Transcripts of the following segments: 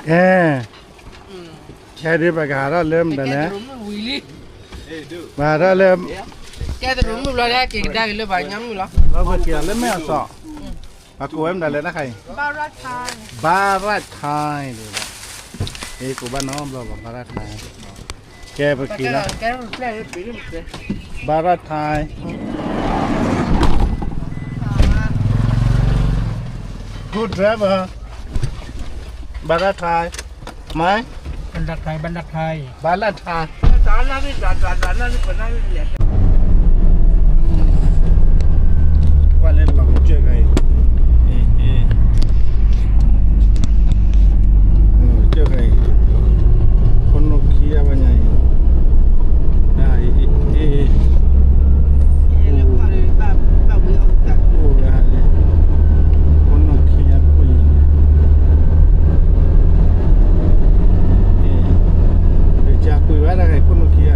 แค่ที่ประกาศเราเริ่มแต่นะมาเราเริ่มแกจะรู้มั้ยเราได้กินได้หรือเปล่าย้ำอยู่หรอเราเกี่ยวเริ่มไม่เอาสอบมากูเอ็มได้เลยนะใครบาราไทยบาราไทยดูนะเอ้กูบ้านน้องเราบาราไทยแกไปกินนะแกรู้แปลกปีนี้เลยบาราไทยกูดราฟเหรอบาราไทยไหมบันดักไทยบันดักไทยบาราไทยจานนั้นนี่จานนั้นนี่คนนั้นนี่เหรียญว่าเล่นหลอกเจอไงเจอไงคนนกเคียบไงได้คนนกเคียปุยเดี๋ยวจะคุยว่าอะไรคนนกเคีย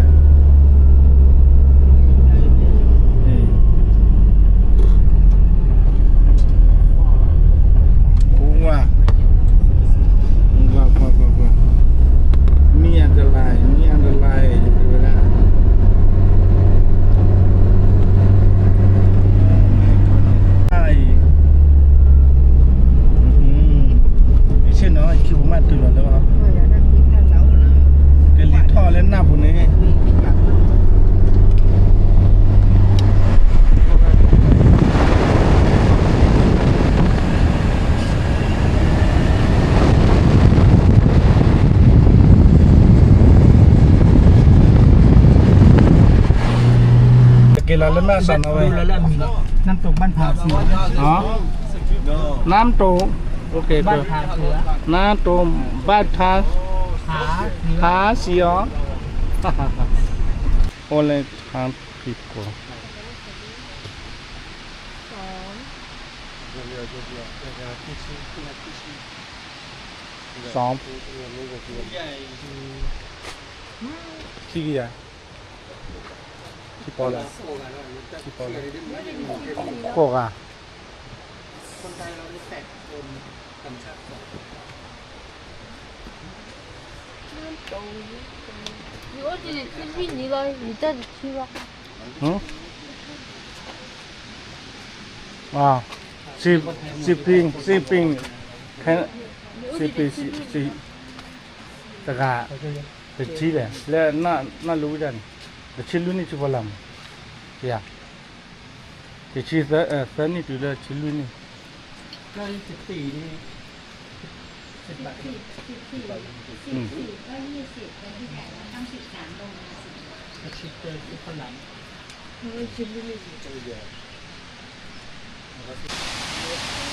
เราเล่นแม่สันเอาไว้น้ำตกบ้านผาเสืออ๋อน้ำตกโอเคบ้านผาเสือน้ำตกบ้านผาเสือโอเลทางผิดกว่าสองที่กี่ที่ปอละที่ปอละโกกอ่ะคนไทยเราได้แตกคนต่างชาติ你二姐去印尼了，你带着去吧。啊，视频，看视这个这吃的，那路人。चिल्लू नहीं चुप लाम क्या ये चीज़ सर नहीं चुला चिल्लू नहींน่าจะ14นี่10 บาทชิปเป็นฝรั่ง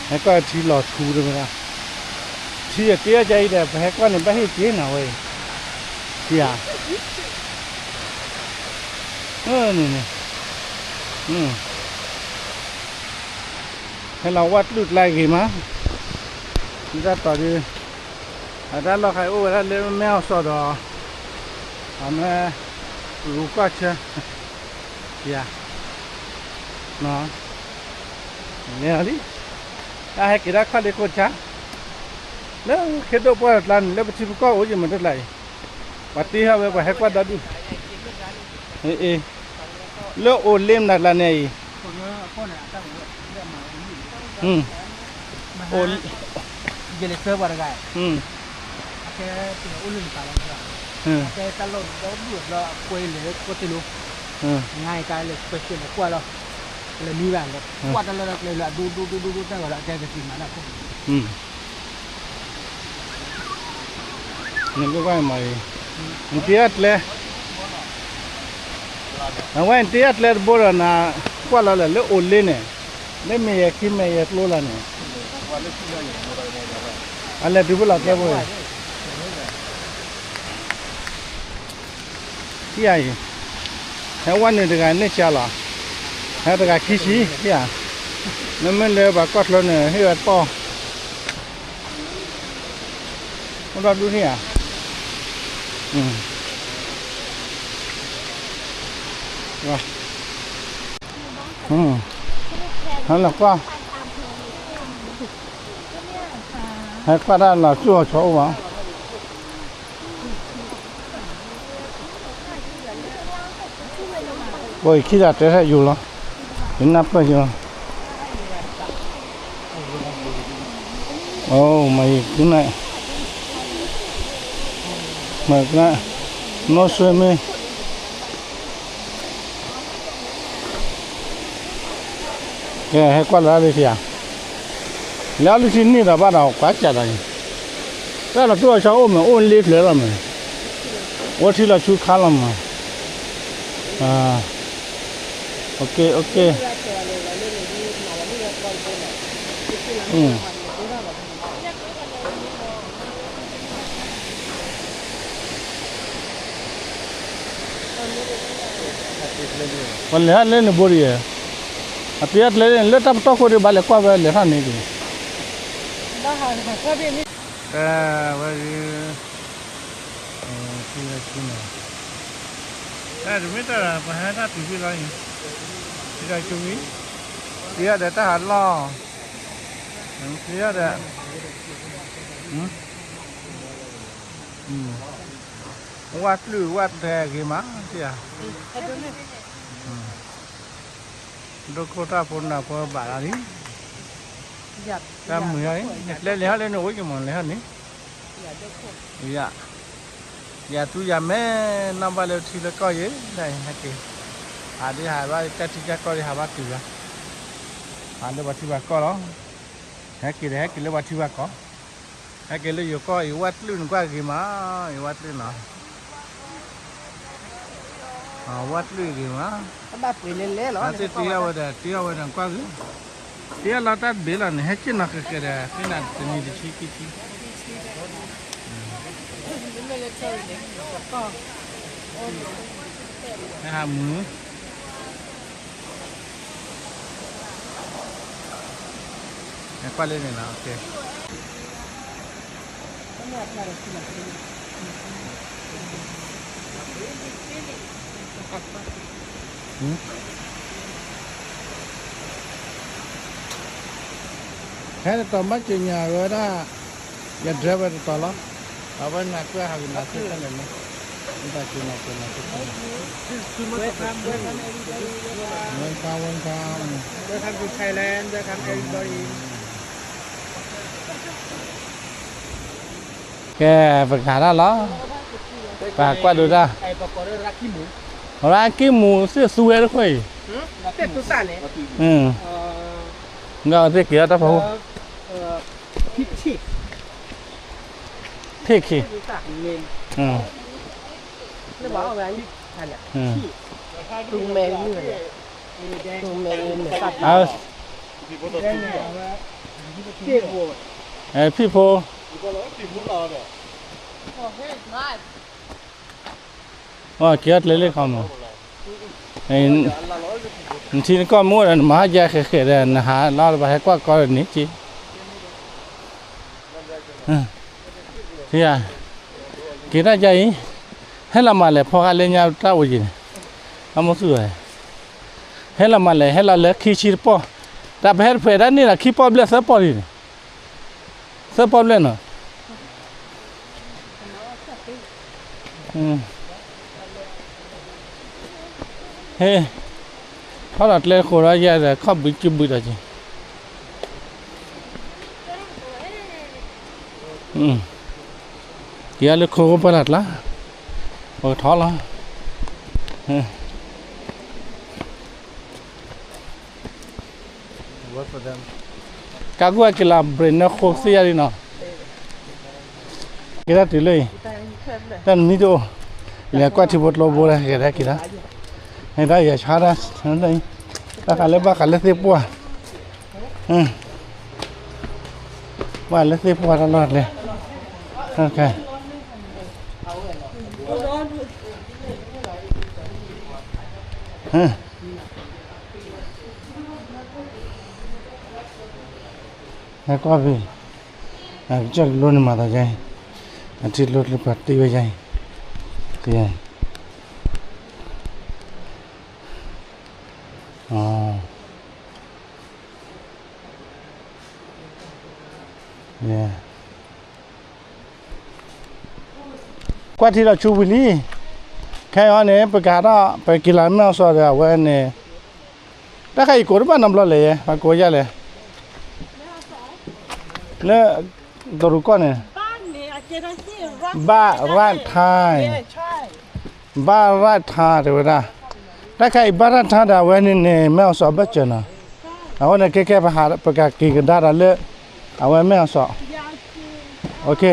ไอ้ก็ที่หลอดชูเลยมั้ยที่เกี้ยใจแต่แพ็กว่าเนี่ยไม่ให้เกี้ยหน่อยเกี้ยนี่ให้เราวัดลุดลายกี่มั้งนี่ก็ต่อดีแต่เราใครโอ้แล้วเลี้ยงแมวสอดอ่ะอันนี้รู้ก็เชื่ออย่าเนาะเนี่ยดิถ้าให้กินได้ข้าวเล็กก็ช้าแล้วเข็ดดอกบัวลันแล้วไปชิมก็โอ้ยมันได้ไรปฏิหารไปให้กว่าดัดแล้วโอเล่มนักละเนี่ยโอเยลเซอร์บาร์ไก่แค่ตัวอุ่นตาลังจ้ะแค่ตลอดแล้วดูดแล้วคุยเลยก็ติลุง่ายกันเลยเปิดเสียงกว่าแล้วเลยมีแหวนเลยกว่าตลอดเลยละดูได้ก็แล้วแกจะกินมาแล้วนี่ก็ว่าไม่เตี้ยเลยเอาไว้เตี้ยเลยบัวน่ะกว่าแล้วเลยโอเล่เนี่ยไม่มีขี้ไม่ยากโลละเนี่ยอะไรดูบุหรี่แก้วเลยที่ไหนแค่วันนี้เด็กเนี่ยเช้าละแค่เด็กขี้ชี้ที่อ่ะนั่นมันเลยแบบก็เลยเนี่ยให้วัดปอเราดูที่อ่ะว้าฮัลโหลก็ให้กว่าด้านละชั่วชั่ววะ Ôi khi ra tới hay dù lo. Đến nắp bao nhiêu. Mày cái này. Mày cái này. Nó xuôi mê. Cái hay qua ra đi thì à. Léo đi xin đi là bắt đầu quá chặt rồi. Đó là tôi cháu mà ôn lít nữa rồi mà. Ôn thì là chú khá lắm mà. Ok. Còn lẽ lên là bồi à. Tiết lên tao tao có đi balẹ̀ qua về lẽ thằng này đi. Đó hả qua bên đi. Vậy kia này. Rồi biết là phải hai ta tùy rồi. Đi ra chung ý. Tiết để ta hạt lo. Tiết để. Quát thè gì mà chị à. Đôi cô ta phun nào cô bà là đi. Ta mười ấy, lên nổi cái món lên đi. Dạ. Dạ tôi giờ mấy năm ba lêu thì là coi gì này hay kì. Đi hai ba cái chi cha coi đi hai ba kì ra. Đây bà thi bà coi đó. Hay kì đấy kì lấy bà thi bà có. Hay kì lấy vừa coi quát lươn qua kì mà quát lươn nào. Quát lươn kì mà. Ba phải lên lé đó. Tia vào đằng qua cứ. Tia là ta biết là hết chứ nào cái này tự nhiên đi chi. Cái hàm mứ. Qua lên này nào, ok. Thế là tao mất chuyện nhà rồi đó. Giờ trở về tao lắm. Ở bên này cứ hàng là thứ này nè. Chúng ta chuyện này. Welcome. Welcome to Thailand. Welcome everybody. Cái vật khá là đó. Và qua được ra. Ra cái mù sẽ xuôi đó thôi. Tết tu sản này. Ngờ thế kia ta phải thích khi. Nó bảo về anh. Tung mè người. Tung mè người sạch. People. Kia lấy không thì con mua là mà ra khẽ là hả lo là phải qua coi nít chi thì à kia ra vậy hết là mà lại phò lên nhau trao gì không có sửa hết là mà lại hết là lấy khi chi po ta phải phải raนี่là khi po lên sắp po đi sắp po lên rồi heyเขาหลัดเลยโคราชยาแต่ข้าวบิจุบิดอะไรเกี่ยเลยโคก็ประหลัดละท้อละกากว่ากิลาเบรนน์โคเซียดีเนาะกิลาติเลยแต่นี่ดูเลี้ยงกว่าที่บดโลโบเลยกิลาให้ได้อย่าช้านะนั่นเองถ้าขันเล็บขันเล็บเสียปัวว่าเล็บเสียปัวตลอดเลยโอเคแล้วก็พี่จะลุ้นมาต่อใจที่รถรถปัดตีไว้ใจที่ไหนกว่าที่เราชูบุรี แค่อันนี้ประกาศไปกินร้านแมวสอดเว้ยนี่ถ้าใครกดบ้านนำเราเลยมาโกยเลยเนี่ยตัวรู้ก่อนเนี่ยบ้าร้านไทยบ้าร้านไทยเดี๋ยวนะถ้าใครบ้าร้านไทยเดี๋ยวเว้ยนี่แมวสอดบัจจุนะเอาเนี่ยแค่ไปหาประกาศกินกันได้เลยเอาไว้แมวสอดโอเค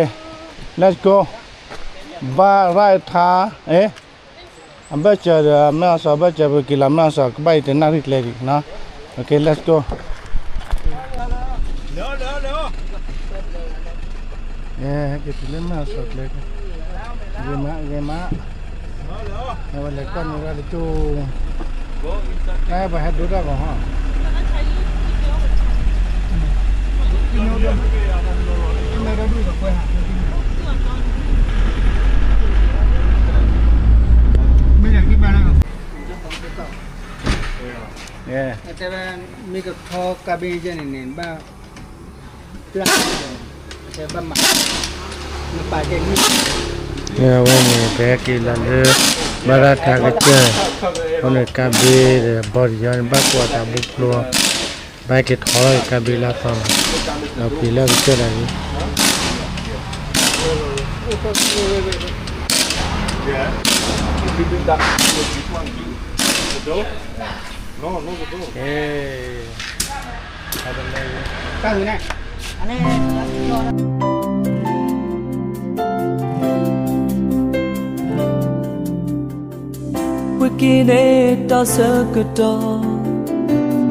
let's go บ้าร้านไทยอันเบอร์เจอแมวสอบเบอร์เจอกินละแมวสอบก็ไปถึงนาริกเลยนะโอเค let's go เกิดเล่นแมวสอบเลยเยี่ยมเอาวันเล็กก็มีอะไรจูได้ไปให้ดูได้ก่อนฮะไม่อยากกินอะไรหรอกแต่ว่ามีกับทอกระเบนเจนเนี่ยบ้าปลาแต่บ้าหมาปลาเจนนี่วันนี้แบกินแล้วบาราทากเจอวันนี้กระเบนบริยานบ้ากว่าตาบุกลัวบ้าเก็ตหอยกระเบนลาฟังเราปีแล้วเจออะไรวิกิเนตาเสกตอ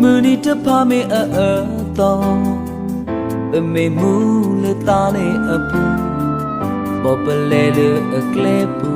มือนี้จะพาไม่ตอเป็นไม่มูเลตาในปูบอเปเลเลเกลปู